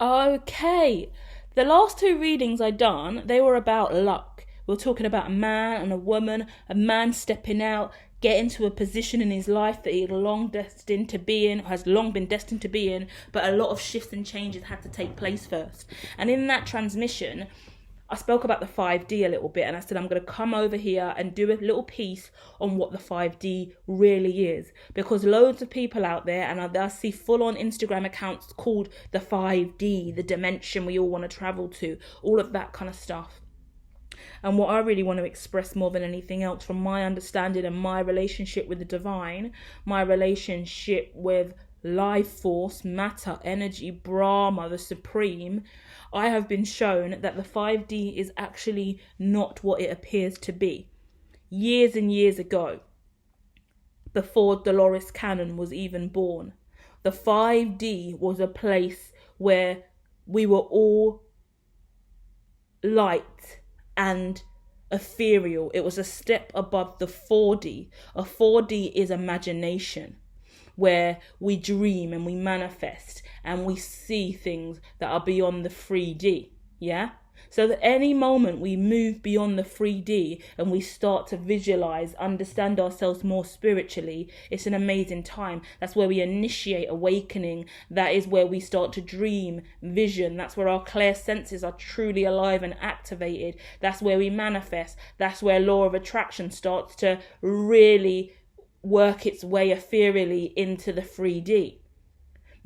Okay. The last two readings I done, they were about luck. We were talking about a man and a man stepping out, getting to a position in his life that he long destined to be in, has long been destined to be in, but a lot of shifts and changes had to take place first. And in that transmission, I spoke about the 5D a little bit, and I said I'm going to come over here and do a little piece on what the 5D really is, because loads of people out there, and I see full-on Instagram accounts called the 5D, the dimension we all want to travel to, all of that kind of stuff. And what I really want to express more than anything else, from my understanding and my relationship with the divine, my relationship with life force, matter, energy, Brahma, the supreme, I have been shown that the 5D is actually not what it appears to be. Years and years ago, before Dolores Cannon was even born, the 5D was a place where we were all light and ethereal. It was a step above the 4D. A 4D is imagination, where we dream and we manifest and we see things that are beyond the 3D. Yeah? So that any moment we move beyond the 3D and we start to visualize, understand ourselves more spiritually, it's an amazing time. That's where we initiate awakening. That is where we start to dream, vision. That's where our clear senses are truly alive and activated. That's where we manifest. That's where law of attraction starts to really work its way ethereally into the 3D.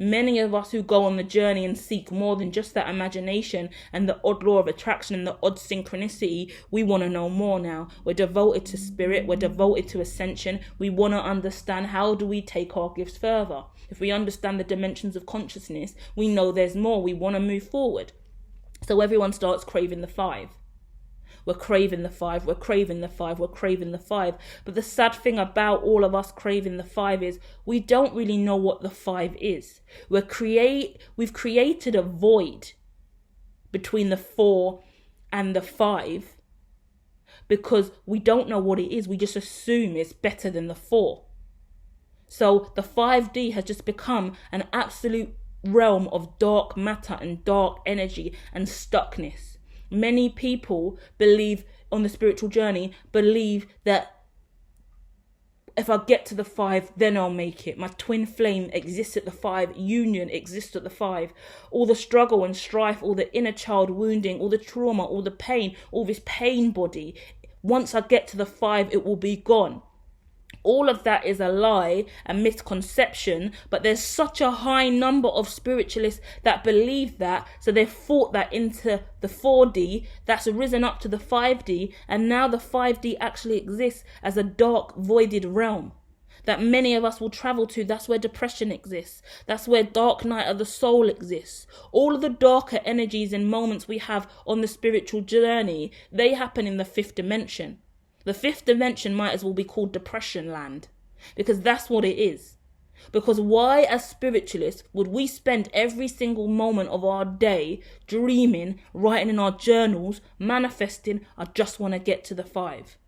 Many of us who go on the journey and seek more than just that imagination and the odd law of attraction and the odd synchronicity, we want to know more now. We're devoted to spirit, we're devoted to ascension. We want to understand, how do we take our gifts further? If we understand the dimensions of consciousness, we know there's more. We want to move forward. So everyone starts craving the 5. We're craving the 5, we're craving the 5, we're craving the 5. But the sad thing about all of us craving the 5 is we don't really know what the 5 is. We've created a void between the 4 and the 5 because we don't know what it is. We just assume it's better than the 4. So the 5D has just become an absolute realm of dark matter and dark energy and stuckness. Many people believe on the spiritual journey, believe that if I get to the 5, then I'll make it. My twin flame exists at the 5. Union exists at the 5. All the struggle and strife, all the inner child wounding, all the trauma, all the pain, all this pain body, once I get to the 5, it will be gone. All of that is a lie, a misconception, but there's such a high number of spiritualists that believe that, so they've fought that into the 4D, that's risen up to the 5D, and now the 5D actually exists as a dark, voided realm that many of us will travel to. That's where depression exists. That's where dark night of the soul exists. All of the darker energies and moments we have on the spiritual journey, they happen in the 5th dimension. The 5th dimension might as well be called depression land, because that's what it is. Because why, as spiritualists, would we spend every single moment of our day dreaming, writing in our journals, manifesting, I just want to get to the 5?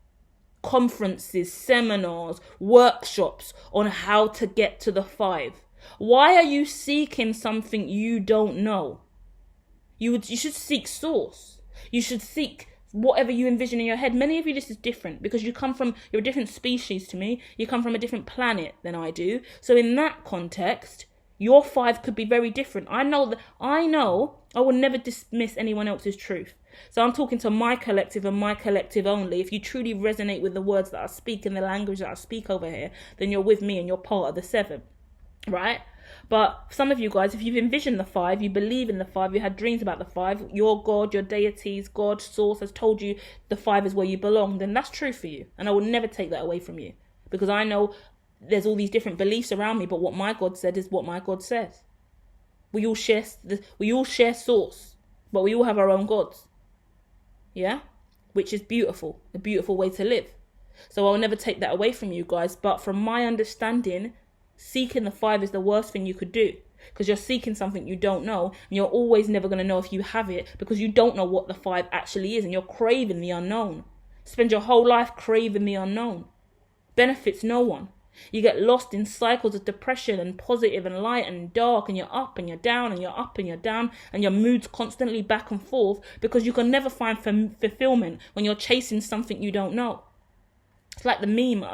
Conferences, seminars, workshops on how to get to the 5. Why are you seeking something you don't know? You should seek source. You should seek whatever you envision in your head. Many of you, this is different because you're a different species to me. You come from a different planet than I do. So in that context, your 5 could be very different. I know I will never dismiss anyone else's truth. So I'm talking to my collective and my collective only. If you truly resonate with the words that I speak and the language that I speak over here, then you're with me and you're part of the 7, right? But some of you guys, if you've envisioned the 5, you believe in the 5, you had dreams about the 5, your God, your deities, God, source has told you the 5 is where you belong, then that's true for you. And I will never take that away from you. Because I know there's all these different beliefs around me, but what my God said is what my God says. We all share source, but we all have our own gods. Yeah? Which is beautiful. A beautiful way to live. So I'll never take that away from you guys. But from my understanding, seeking the 5 is the worst thing you could do, because you're seeking something you don't know, and you're always never going to know if you have it because you don't know what the 5 actually is, and you're craving the unknown. Spend your whole life craving the unknown. Benefits no one. You get lost in cycles of depression and positive and light and dark, and you're up and you're down and you're up and you're down, and your mood's constantly back and forth because you can never find fulfillment when you're chasing something you don't know. It's like the meme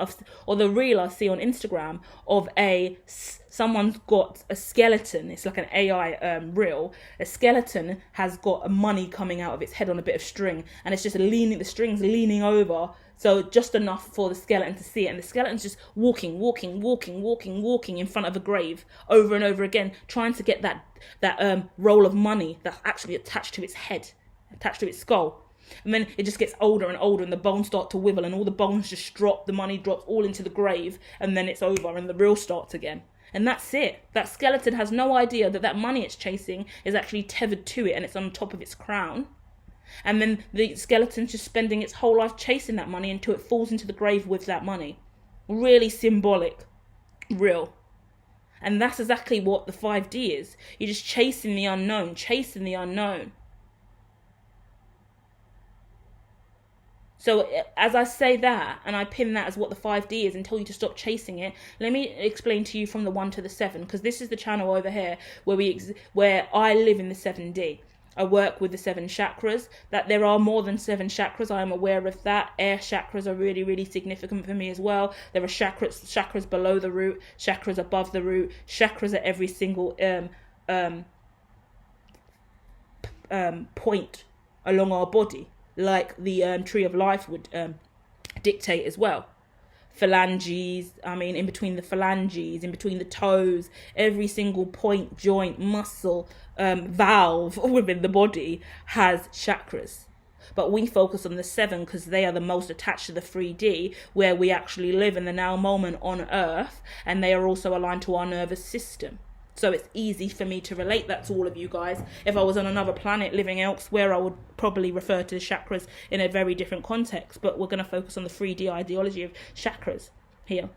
or the reel I see on Instagram of someone's got a skeleton. It's like an AI reel. A skeleton has got money coming out of its head on a bit of string, and it's just the string's leaning over, so just enough for the skeleton to see it. And the skeleton's just walking in front of a grave over and over again, trying to get that roll of money that's actually attached to its head, attached to its skull. And then it just gets older and older, and the bones start to wibble, and all the bones just drop, the money drops all into the grave, and then it's over and the reel starts again. And that's it. That skeleton has no idea that money it's chasing is actually tethered to it, and it's on top of its crown. And then the skeleton's just spending its whole life chasing that money until it falls into the grave with that money. Really symbolic. Real. And that's exactly what the 5D is. You're just chasing the unknown, chasing the unknown. So as I say that, and I pin that as what the 5D is and tell you to stop chasing it, let me explain to you from the 1 to the 7, because this is the channel over here where I live in the 7D. I work with the 7 chakras. That there are more than 7 chakras, I am aware of that. Air chakras are really, really significant for me as well. There are chakras below the root, chakras above the root, chakras at every single point along our body, like the tree of life would dictate as well. Phalanges, in between the phalanges, in between the toes, every single point, joint, muscle, valve within the body has chakras. But we focus on the 7 because they are the most attached to the 3D, where we actually live in the now moment on Earth, and they are also aligned to our nervous system. So it's easy for me to relate that to all of you guys. If I was on another planet living elsewhere, I would probably refer to the chakras in a very different context. But we're going to focus on the 3D ideology of chakras here.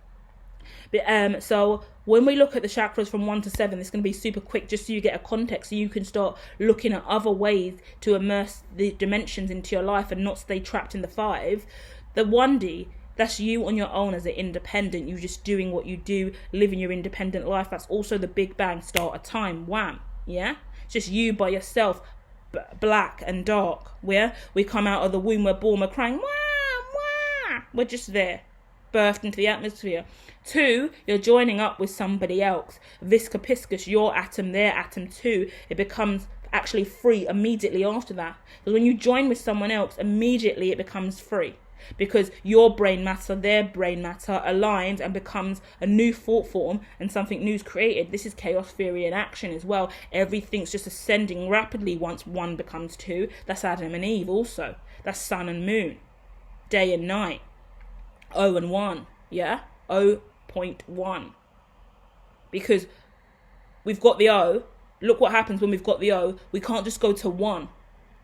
But, so when we look at the chakras from 1 to 7, it's going to be super quick, just so you get a context, so you can start looking at other ways to immerse the dimensions into your life and not stay trapped in the 5. The 1D, that's you on your own as an independent. You're just doing what you do, living your independent life. That's also the Big Bang start of time. Wham. Yeah? It's just you by yourself, black and dark. Where we come out of the womb, we're born, we're crying, wah, wah. We're just there, birthed into the atmosphere. 2, you're joining up with somebody else. Viscopiscus, your atom, their atom too. It becomes actually free immediately after that. Because when you join with someone else, immediately it becomes free. Because your brain matter, their brain matter aligns and becomes a new thought form, and something new is created. This is chaos theory in action as well. Everything's just ascending rapidly once 1 becomes 2. That's Adam and Eve also. That's sun and moon, day and night. 0 and 1, yeah? 0.1. Because we've got the O. Look what happens when we've got the O. We can't just go to 1.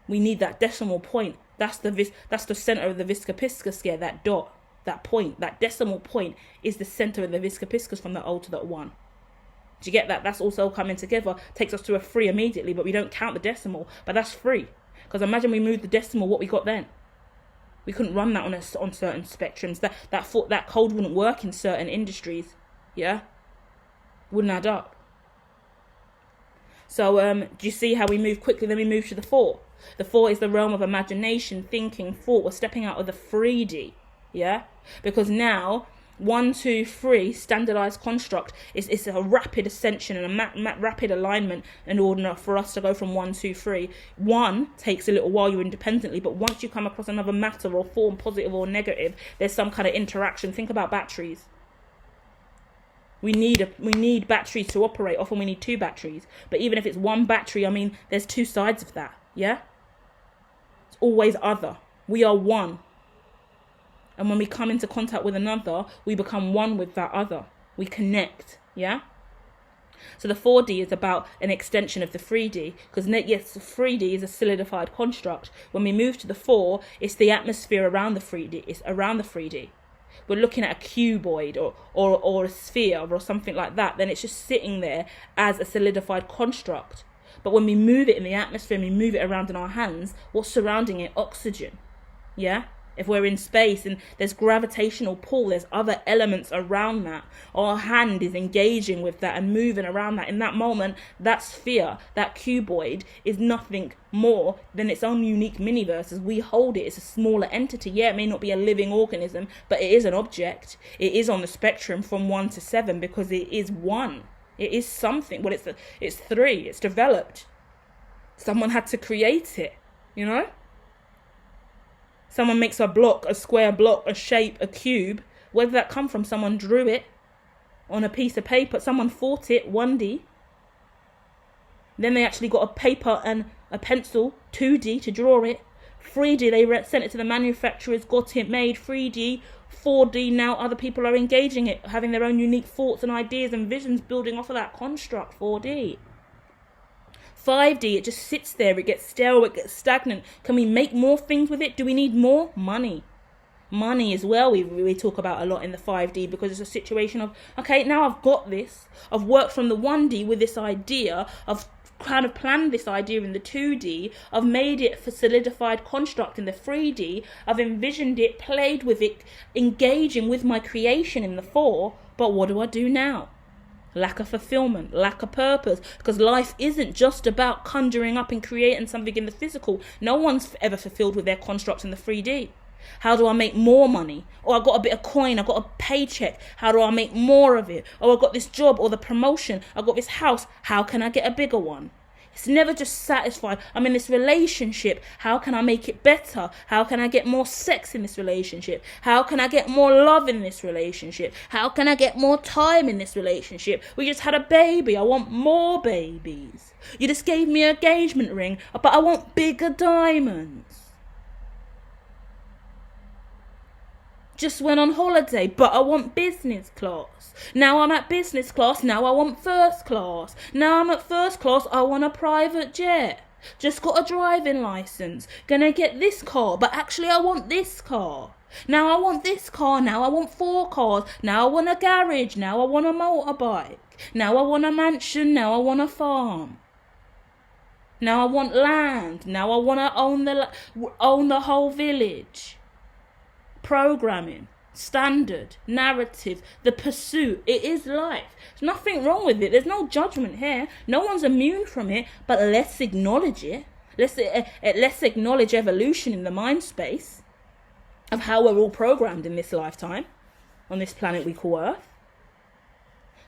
We need that decimal point. That's the center of the Viscopiscus here, that dot, that point, that decimal point is the center of the Viscopiscus from the O to the 1. Do you get that? That's also coming together, takes us to a 3 immediately, but we don't count the decimal, but that's 3. Because imagine we moved the decimal, what we got then? We couldn't run that on certain spectrums. That code wouldn't work in certain industries, yeah? Wouldn't add up. So do you see how we move quickly? Then we move to the 4. The 4 is the realm of imagination, thinking, thought. We're stepping out of the 3D, yeah? Because now, 1, 2, 3, standardized construct, it's a rapid ascension and a rapid alignment in order for us to go from 1, 2, 3. 1 takes a little while, you're independently, but once you come across another matter or form, positive or negative, there's some kind of interaction. Think about batteries. We need batteries to operate. Often we need 2 batteries. But even if it's 1 battery, there's 2 sides of that, yeah? It's always other. We are 1. And when we come into contact with another, we become 1 with that other. We connect, yeah? So the 4D is about an extension of the 3D. Because yes, 3D is a solidified construct. When we move to the 4, it's the atmosphere around the 3D. It's around the 3D. We're looking at a cuboid or a sphere or something like that, then it's just sitting there as a solidified construct. But when we move it in the atmosphere and we move it around in our hands, what's surrounding it? Oxygen. Yeah? If we're in space and there's gravitational pull, there's other elements around that. Our hand is engaging with that and moving around that. In that moment, that sphere, that cuboid, is nothing more than its own unique miniverse as we hold it. It's a smaller entity. Yeah, it may not be a living organism, but it is an object. It is on the spectrum from 1 to 7 because it is one. It is something. Well, it's 3. It's developed. Someone had to create it, you know? Someone makes a block, a square block, a shape, a cube. Where did that come from? Someone drew it on a piece of paper. Someone thought it, 1D. Then they actually got a paper and a pencil, 2D, to draw it. 3D, they sent it to the manufacturers, got it made, 3D. 4D, now other people are engaging it, having their own unique thoughts and ideas and visions building off of that construct, 4D. 5D, it just sits there, it gets stale, it gets stagnant. Can we make more things with it? Do we need more? Money as well, we talk about a lot in the 5D, because it's a situation of, okay, now I've got this, I've worked from the 1D with this idea, I've kind of planned this idea in the 2D, I've made it for solidified construct in the 3D, I've envisioned it, played with it, engaging with my creation in the 4, but what do I do now? Lack of fulfillment, lack of purpose, because life isn't just about conjuring up and creating something in the physical. No one's ever fulfilled with their constructs in the 3D. How do I make more money? Or I got a bit of coin, I got a paycheck. How do I make more of it? Or I got this job or the promotion, I got this house. How can I get a bigger one? It's never just satisfied. I'm in this relationship. How can I make it better? How can I get more sex in this relationship? How can I get more love in this relationship? How can I get more time in this relationship? We just had a baby. I want more babies. You just gave me an engagement ring, but I want bigger diamonds. Just went on holiday, but I want business class. Now I'm at business class, now I want first class. Now I'm at first class, I want a private jet. Just got a driving license. Gonna get this car, but actually I want this car. Now I want this car, now I want 4 cars. Now I want a garage, now I want a motorbike. Now I want a mansion, now I want a farm. Now I want land, now I want to own the whole village. Programming, standard, narrative, the pursuit. It is life. There's nothing wrong with it. There's no judgment here. No one's immune from it, but let's acknowledge it. Let's acknowledge evolution in the mind space of how we're all programmed in this lifetime on this planet we call Earth.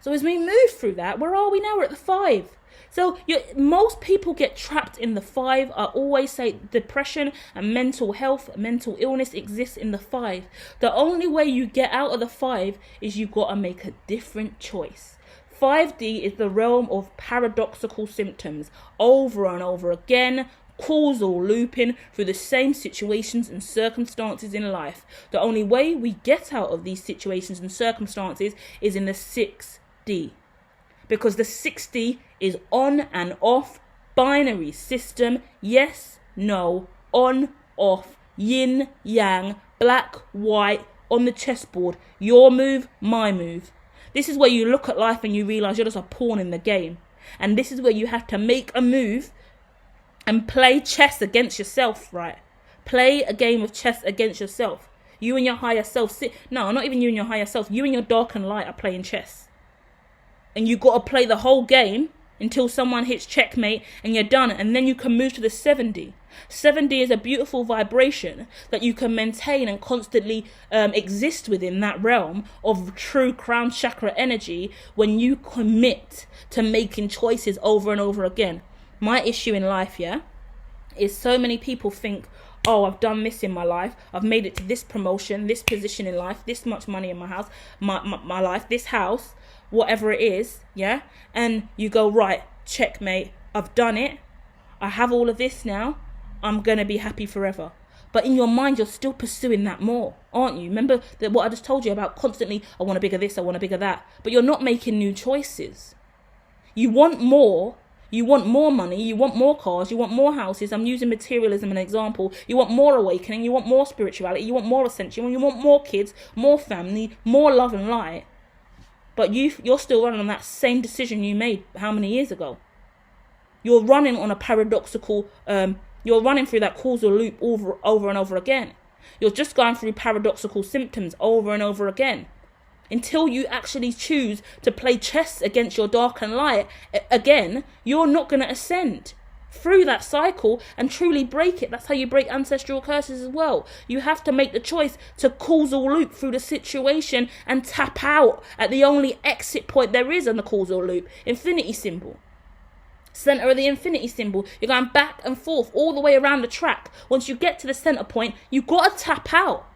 So as we move through that, where are we now? We're at the 5. So most people get trapped in the 5. I always say depression and mental health, mental illness exists in the 5. The only way you get out of the 5 is you've got to make a different choice. 5D is the realm of paradoxical symptoms, over and over again, causal looping through the same situations and circumstances in life. The only way we get out of these situations and circumstances is in the 6D. Because the 6D is on and off, binary system, yes, no, on, off, yin, yang, black, white, on the chessboard, your move, my move. This is where you look at life and you realise you're just a pawn in the game. And this is where you have to make a move and play chess against yourself, right? Play a game of chess against yourself. You and your higher self no, not even you and your higher self. You and your dark and light are playing chess. And you got to play the whole game until someone hits checkmate and you're done. And then you can move to the 7D. 7D is a beautiful vibration that you can maintain and constantly exist within that realm of true crown chakra energy when you commit to making choices over and over again. My issue in life, is so many people think, oh, I've done this in my life. I've made it to this promotion, this position in life, this much money in my house, my life, this house, whatever it is, and you go, right, checkmate, I've done it, I have all of this now, I'm gonna be happy forever. But in your mind, you're still pursuing that more, aren't you? Remember that what I just told you about constantly, I want a bigger this, I want a bigger that, but you're not making new choices. You want more money, you want more cars, you want more houses. I'm using materialism as an example. You want more awakening, you want more spirituality, you want more ascension, you want more kids, more family, more love and light. But you're still running on that same decision you made how many years ago? You're running on a paradoxical, you're running through that causal loop over and over again. You're just going through paradoxical symptoms over and over again. Until you actually choose to play chess against your dark and light again, you're not going to ascend through that cycle and truly break it. That's how you break ancestral curses as well. You have to make the choice to causal loop through the situation and tap out at the only exit point there is in the causal loop. Infinity symbol. Center of the infinity symbol. You're going back and forth all the way around the track. Once you get to the center point, you've got to tap out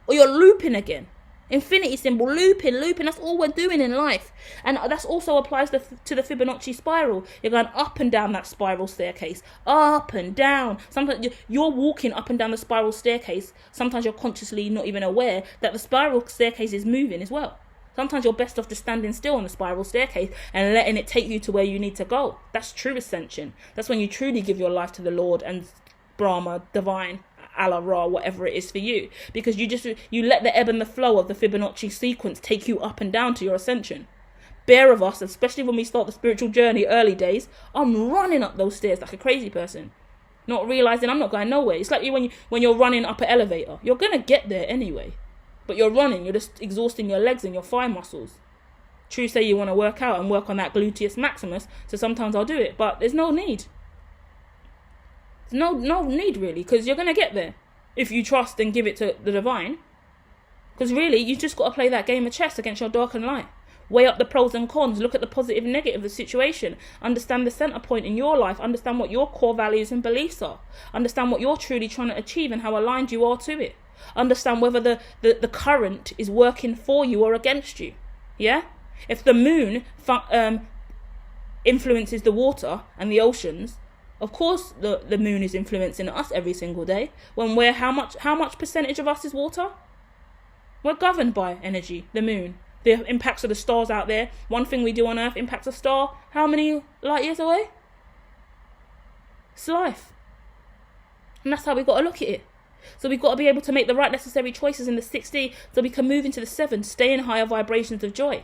or you're looping again. Infinity symbol, looping. That's all we're doing in life. And that also applies to the Fibonacci spiral. You're going up and down that spiral staircase. Up and down. Sometimes you're walking up and down the spiral staircase. Sometimes you're consciously not even aware that the spiral staircase is moving as well. Sometimes you're best off just standing still on the spiral staircase and letting it take you to where you need to go. That's true ascension. That's when you truly give your life to the Lord and Brahma, divine, Allah, Ra, whatever it is for you. Because you let the ebb and the flow of the Fibonacci sequence take you up and down to your ascension. Bare of us, especially when we start the spiritual journey early days, I'm running up those stairs like a crazy person. Not realizing I'm not going nowhere. It's like when you're running up an elevator. You're going to get there anyway. But you're running, you're just exhausting your legs and your thigh muscles. True, say you want to work out and work on that gluteus maximus, so sometimes I'll do it, but there's no need. There's no need really, because you're going to get there if you trust and give it to the divine. Because really, you just got to play that game of chess against your dark and light. Weigh up the pros and cons, look at the positive and negative of the situation, understand the center point in your life, understand what your core values and beliefs are, understand what you're truly trying to achieve and how aligned you are to it. Understand whether the current is working for you or against you. Yeah? If the moon influences the water and the oceans, of course the moon is influencing us every single day. When how much percentage of us is water? We're governed by energy, the moon. The impacts of the stars out there. One thing we do on Earth impacts a star how many light years away? It's life. And that's how we've got to look at it. So we've got to be able to make the right necessary choices in the 6D so we can move into the 7, stay in higher vibrations of joy.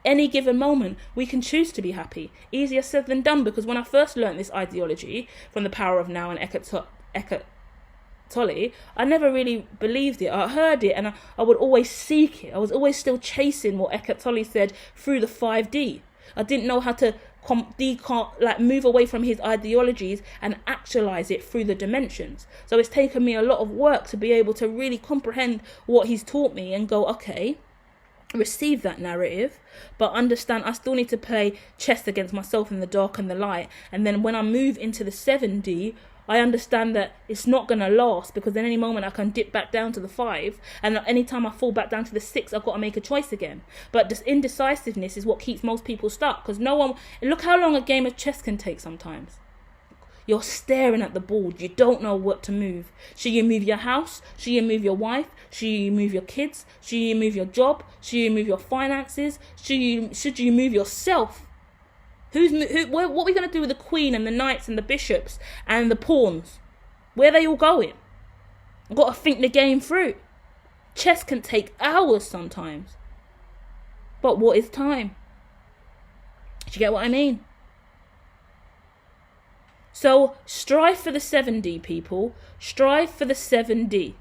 Any given moment, we can choose to be happy. Easier said than done, because when I first learned this ideology from the Power of Now and Eckhart Tolle, I never really believed it. I heard it and I would always seek it. I was always still chasing what Eckhart Tolle said through the 5D. I didn't know how to move away from his ideologies and actualize it through the dimensions. So it's taken me a lot of work to be able to really comprehend what he's taught me and go, okay, receive that narrative, but understand I still need to play chess against myself in the dark and the light. And then when I move into the 7D, I understand that it's not going to last, because at any moment I can dip back down to the 5, and anytime I fall back down to the 6, I've got to make a choice again. But this indecisiveness is what keeps most people stuck, because look how long a game of chess can take sometimes. You're staring at the board, you don't know what to move. Should you move your house? Should you move your wife? Should you move your kids? Should you move your job? Should you move your finances? Should you move yourself? What are we going to do with the queen and the knights and the bishops and the pawns? Where are they all going? I've got to think the game through. Chess can take hours sometimes. But what is time? Do you get what I mean? So strive for the 7D, people. Strive for the 7D.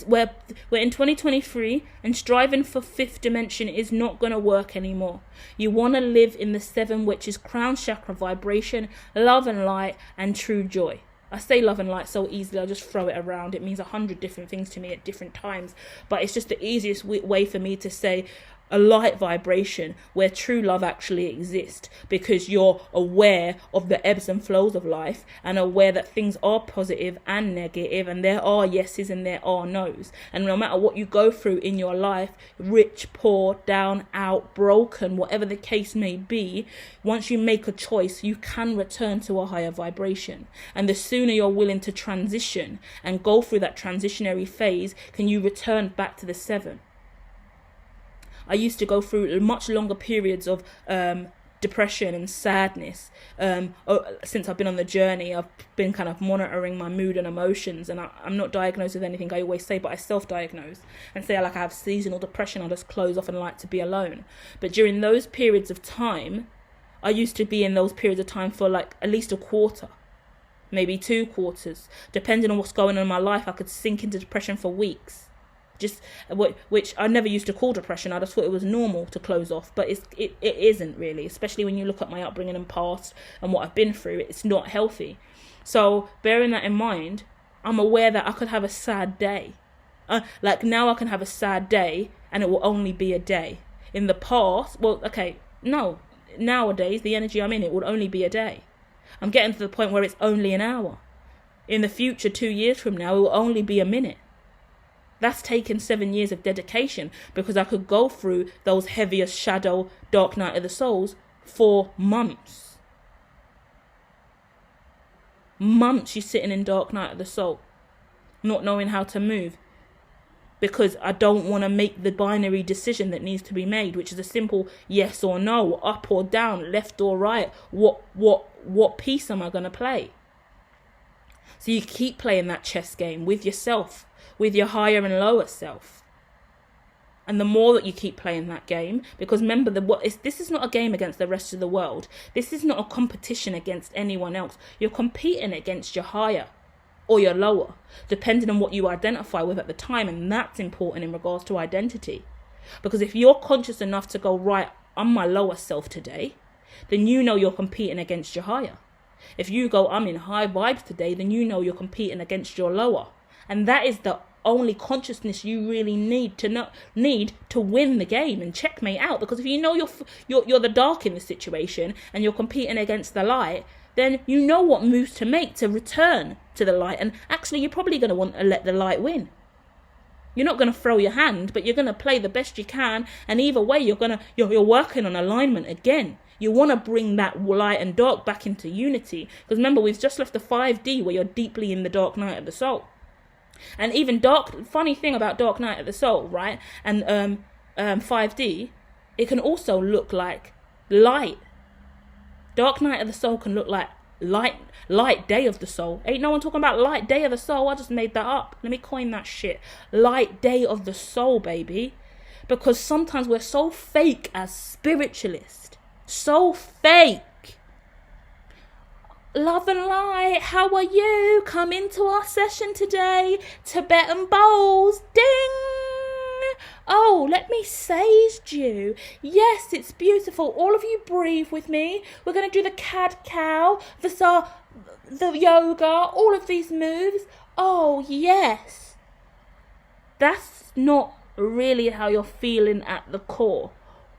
We're in 2023, and striving for 5th dimension is not going to work anymore. You want to live in the 7, which is crown chakra vibration, love and light, and true joy. I say love and light so easily, I just throw it around. It means 100 different things to me at different times. But it's just the easiest way for me to say a light vibration where true love actually exists, because you're aware of the ebbs and flows of life and aware that things are positive and negative, and there are yeses and there are nos. And no matter what you go through in your life, rich, poor, down, out, broken, whatever the case may be, once you make a choice, you can return to a higher vibration. And the sooner you're willing to transition and go through that transitionary phase, can you return back to the 7. I used to go through much longer periods of depression and sadness. Since I've been on the journey, I've been kind of monitoring my mood and emotions, and I'm not diagnosed with anything, I always say, but I self-diagnose and say I have seasonal depression. I'll just close off and like to be alone. But during those periods of time, I used to be in those periods of time for at least a quarter. maybe 2 quarters. Depending on what's going on in my life, I could sink into depression for weeks. Which I never used to call depression. I just thought it was normal to close off, but it isn't really, especially when you look at my upbringing and past and what I've been through. It's not healthy. So bearing that in mind, I'm aware that I could have a sad day. Like now I can have a sad day and it will only be a day. In the past, nowadays the energy I'm in, it would only be a day. I'm getting to the point where it's only an hour. In the future, 2 years from now, it will only be a minute. That's taken 7 years of dedication, because I could go through those heaviest shadow, dark night of the souls for months. Months you're sitting in dark night of the soul, not knowing how to move, because I don't want to make the binary decision that needs to be made, which is a simple yes or no, up or down, left or right. What piece am I going to play? So you keep playing that chess game with yourself, with your higher and lower self. And the more that you keep playing that game, because remember, this is not a game against the rest of the world. This is not a competition against anyone else. You're competing against your higher or your lower, depending on what you identify with at the time. And that's important in regards to identity. Because if you're conscious enough to go, right, I'm my lower self today, then you know you're competing against your higher. If you go, I'm in high vibes today, then you know you're competing against your lower. And that is the only consciousness you really need to win the game and checkmate out. Because if you know you're the dark in the situation and you're competing against the light, then you know what moves to make to return to the light. And actually, you're probably going to want to let the light win. You're not going to throw your hand, but you're going to play the best you can. And either way, you're working on alignment again. You want to bring that light and dark back into unity. Because remember, we've just left the 5D where you're deeply in the dark night of the soul. And even funny thing about dark night of the soul, right? And 5D, it can also look like light. Dark night of the soul can look like light day of the soul. Ain't no one talking about light day of the soul. I just made that up. Let me coin that shit. Light day of the soul, baby. Because sometimes we're so fake as spiritualists. So fake. Love and light, how are you? Come into our session today. Tibetan bowls. Ding. Oh, let me sage you. Yes, it's beautiful. All of you breathe with me. We're going to do the cat-cow, the yoga, all of these moves. Oh, yes. That's not really how you're feeling at the core.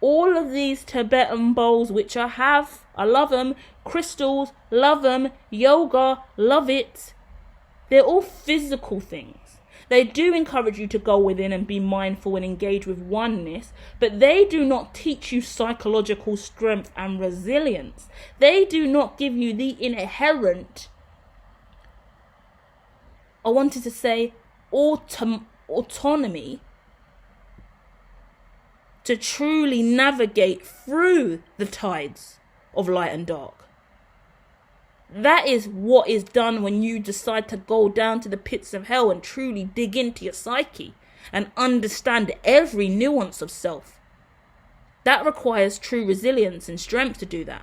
All of these Tibetan bowls, which I love them. Crystals, love them. Yoga, love it. They're all physical things. They do encourage you to go within and be mindful and engage with oneness, but they do not teach you psychological strength and resilience. They do not give you the inherent, I wanted to say, autonomy to truly navigate through the tides of light and dark. That is what is done when you decide to go down to the pits of hell and truly dig into your psyche and understand every nuance of self. That requires true resilience and strength to do that.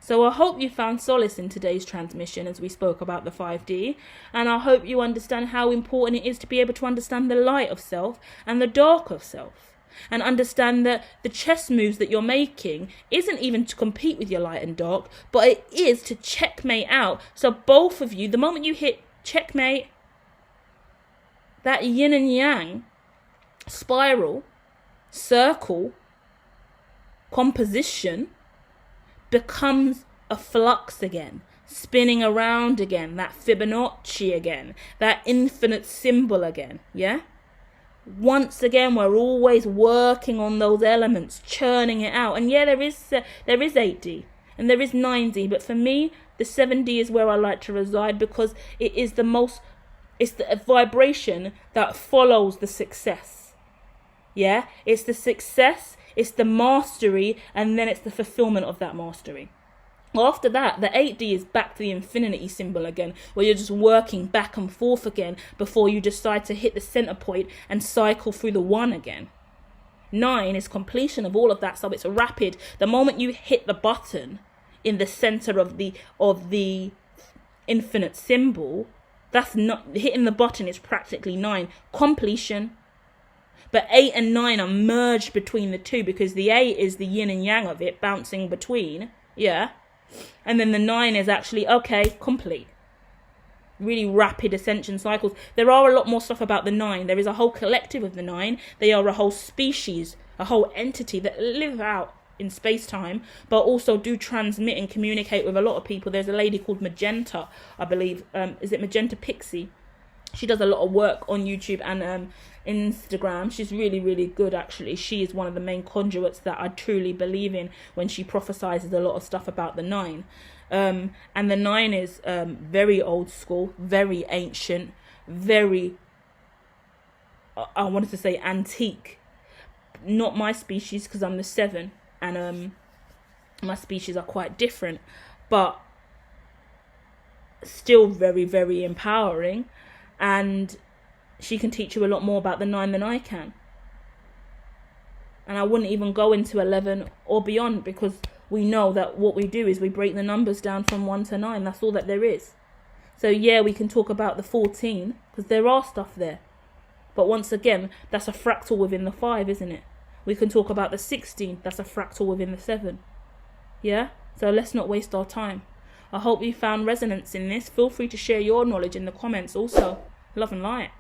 So I hope you found solace in today's transmission as we spoke about the 5D, and I hope you understand how important it is to be able to understand the light of self and the dark of self, and understand that the chess moves that you're making isn't even to compete with your light and dark, but it is to checkmate out. So both of you, the moment you hit checkmate, that yin and yang spiral, circle, composition becomes a flux again, spinning around again, that Fibonacci again, that infinite symbol again, yeah? Once again, we're always working on those elements, churning it out. And yeah, there is 8D and there is 9D, but for me, the 7D is where I like to reside, because it is it's the vibration that follows the success. Yeah, it's the success, it's the mastery, and then it's the fulfillment of that mastery. After that, the 8D is back to the infinity symbol again, where you're just working back and forth again before you decide to hit the center point and cycle through the 1 again. 9 is completion of all of that, so it's rapid. The moment you hit the button in the center of the infinite symbol, that's not hitting the button, is practically 9 completion. But 8 and 9 are merged between the two, because the 8 is the yin and yang of it, bouncing between, yeah, and then the 9 is actually, okay, complete. Really rapid ascension cycles. There are a lot more stuff about the 9. There is a whole collective of the 9. They are a whole species, a whole entity that live out in space-time, but also do transmit and communicate with a lot of people. There's a lady called Magenta, I believe. Is it Magenta Pixie? She does a lot of work on YouTube and Instagram. She's really, really good, actually. She is one of the main conduits that I truly believe in when she prophesizes a lot of stuff about the 9. And the 9 is very old school, very ancient, very, I wanted to say antique. Not my species, because I'm the 7, and my species are quite different, but still very, very empowering. And she can teach you a lot more about the 9 than I can. And I wouldn't even go into 11 or beyond, because we know that what we do is we break the numbers down from 1 to 9. That's all that there is. So yeah, we can talk about the 14, because there are stuff there. But once again, that's a fractal within the 5, isn't it? We can talk about the 16. That's a fractal within the 7. Yeah? So let's not waste our time. I hope you found resonance in this. Feel free to share your knowledge in the comments also. Love and light.